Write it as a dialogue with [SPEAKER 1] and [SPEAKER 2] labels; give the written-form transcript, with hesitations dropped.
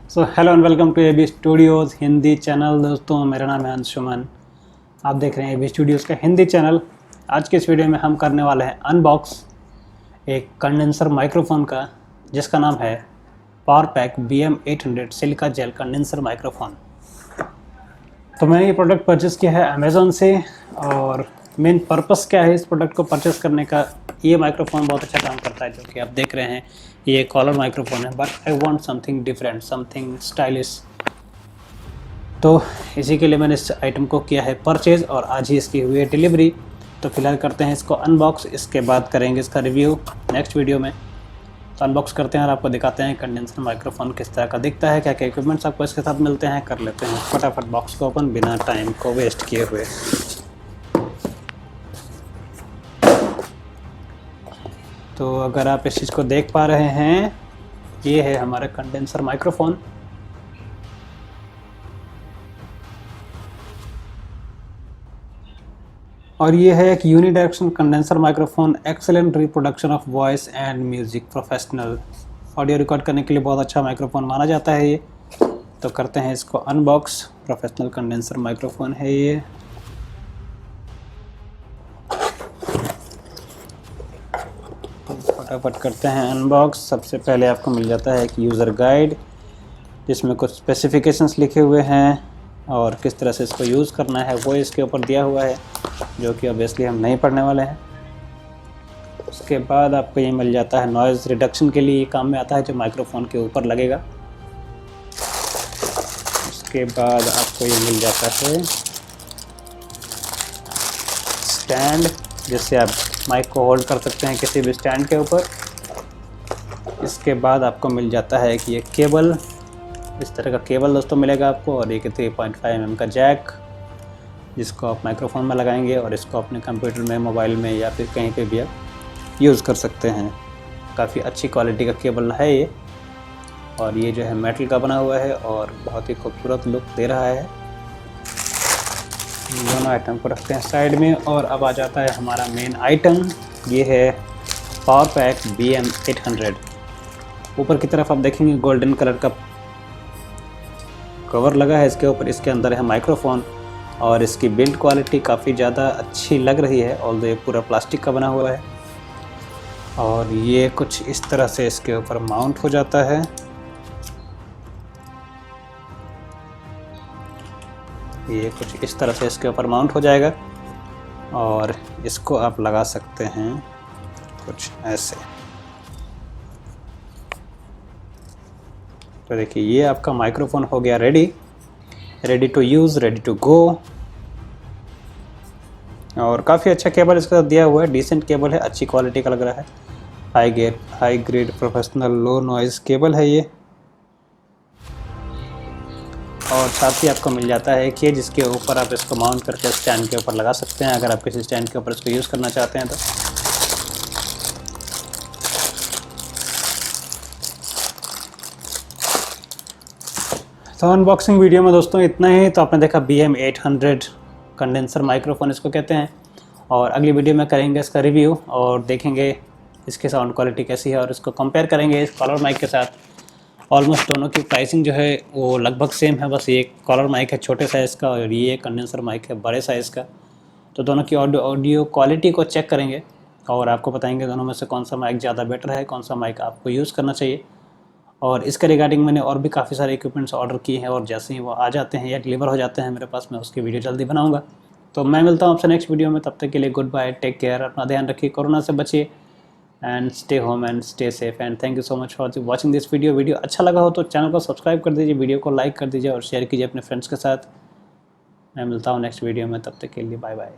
[SPEAKER 1] So hello and welcome to AB studios Hindi channel. दोस्तों मेरा नाम है अंशुमन, आप देख रहे हैं एबी स्टूडियोज़ का हिंदी चैनल। आज के इस वीडियो में हम करने वाले हैं अनबॉक्स एक कंडेंसर माइक्रोफोन का, जिसका नाम है powerpack BM800 silica gel condenser microphone. तो मैंने ये प्रोडक्ट परचेज़ किया है अमेज़ॉन से, और मेन पर्पस क्या है इस प्रोडक्ट को परचेज़ करने का। ये माइक्रोफोन बहुत अच्छा काम करता है, जो कि आप देख रहे हैं। ये कॉलर माइक्रोफोन है, but I want something different, something stylish. तो इसी के लिए मैंने इस आइटम को किया है परचेज़, और आज ही इसकी हुई है डिलीवरी। तो फिलहाल करते हैं इसको अनबॉक्स, इसके बाद करेंगे इसका रिव्यू नेक्स्ट वीडियो में। तो अनबॉक्स करते हैं और आपको दिखाते हैं कंडेंसर माइक्रोफोन किस तरह का दिखता है, क्या क्या इक्विपमेंट्स आपको इसके साथ मिलते हैं। कर लेते हैं फटाफट बॉक्स को ओपन, बिना टाइम को वेस्ट किए हुए। तो अगर आप इस चीज़ को देख पा रहे हैं, ये है हमारा कंडेंसर माइक्रोफोन। और ये है एक unidirectional condenser microphone, excellent reproduction of voice and music, professional audio record करने के लिए बहुत अच्छा माइक्रोफोन माना जाता है ये। तो करते हैं इसको अनबॉक्स। प्रोफेशनल कंडेंसर माइक्रोफोन है ये। फटाफट करते हैं अनबॉक्स। सबसे पहले आपको मिल जाता है एक यूज़र गाइड, जिसमें कुछ स्पेसिफिकेशंस लिखे हुए हैं और किस तरह से इसको यूज़ करना है वो इसके ऊपर दिया हुआ है, जो कि ऑब्वियसली हम नहीं पढ़ने वाले हैं। उसके बाद आपको ये मिल जाता है नॉइज़ रिडक्शन के लिए, ये काम में आता है, जो माइक्रोफोन के ऊपर लगेगा। उसके बाद आपको ये मिल जाता है स्टैंड, जिससे आप माइक को होल्ड कर सकते हैं किसी भी स्टैंड के ऊपर। इसके बाद आपको मिल जाता है कि ये केबल, इस तरह का केबल दोस्तों मिलेगा आपको, और एक 3.5 mm का जैक, जिसको आप माइक्रोफोन में लगाएंगे और इसको अपने कंप्यूटर में, मोबाइल में या फिर कहीं पे भी आप यूज़ कर सकते हैं। काफ़ी अच्छी क्वालिटी का केबल है ये, और ये जो है मेटल का बना हुआ है और बहुत ही खूबसूरत लुक दे रहा है। दोनों आइटम को रखते हैं साइड में, और अब आ जाता है हमारा मेन आइटम। ये है पावरपैक BM800। ऊपर की तरफ आप देखेंगे गोल्डन कलर का कवर लगा है इसके ऊपर। इसके अंदर है माइक्रोफोन, और इसकी बिल्ड क्वालिटी काफ़ी ज़्यादा अच्छी लग रही है, ऑल्दो ये पूरा प्लास्टिक का बना हुआ है। और ये कुछ इस तरह से इसके ऊपर माउंट हो जाता है। ये कुछ इस तरह से इसके ऊपर माउंट हो जाएगा, और इसको आप लगा सकते हैं कुछ ऐसे। तो देखिए, ये आपका माइक्रोफोन हो गया ready to use, ready to go. और काफ़ी अच्छा केबल इसके साथ दिया हुआ है, डिसेंट केबल है, अच्छी क्वालिटी का लग रहा है। हाई ग्रेड प्रोफेशनल लो नॉइज़ केबल है ये। और साथ ही आपको मिल जाता है कि जिसके ऊपर आप इसको माउंट करके स्टैंड के ऊपर लगा सकते हैं, अगर आप किसी स्टैंड के ऊपर इसको यूज़ करना चाहते हैं तो। अनबॉक्सिंग वीडियो में दोस्तों इतना ही। तो आपने देखा BM800 कंडेंसर माइक्रोफोन इसको कहते हैं, और अगली वीडियो में करेंगे इसका रिव्यू और देखेंगे इसकी साउंड क्वालिटी कैसी है, और इसको कंपेयर करेंगे इस कॉलर माइक के साथ। ऑलमोस्ट दोनों की प्राइसिंग जो है वो लगभग सेम है, बस ये कॉलर माइक है छोटे साइज़ का, और ये कंडेंसर माइक है बड़े साइज़ का। तो दोनों की ऑडियो क्वालिटी को चेक करेंगे, और आपको बताएंगे दोनों में से कौन सा माइक ज़्यादा बेटर है, कौन सा माइक आपको यूज़ करना चाहिए। और इसके रिगार्डिंग मैंने और भी काफ़ी सारे इक्विपमेंट्स ऑर्डर किए हैं, और जैसे ही वो आ जाते हैं या डिलीवर हो जाते हैं मेरे पास, मैं उसकी वीडियो जल्दी बनाऊँगा। तो मैं मिलता हूँ आपसे नेक्स्ट वीडियो में। तब तक के लिए गुड बाय, टेक केयर, अपना ध्यान रखिए, कोरोना से बचिए, and stay home and stay safe. And thank you so much for watching this video अच्छा लगा हो तो चैनल को सब्सक्राइब कर दीजिए, वीडियो को लाइक कर दीजिए और शेयर कीजिए अपने फ्रेंड्स के साथ। मैं मिलता हूँ नेक्स्ट वीडियो में, तब तक के लिए बाय बाय।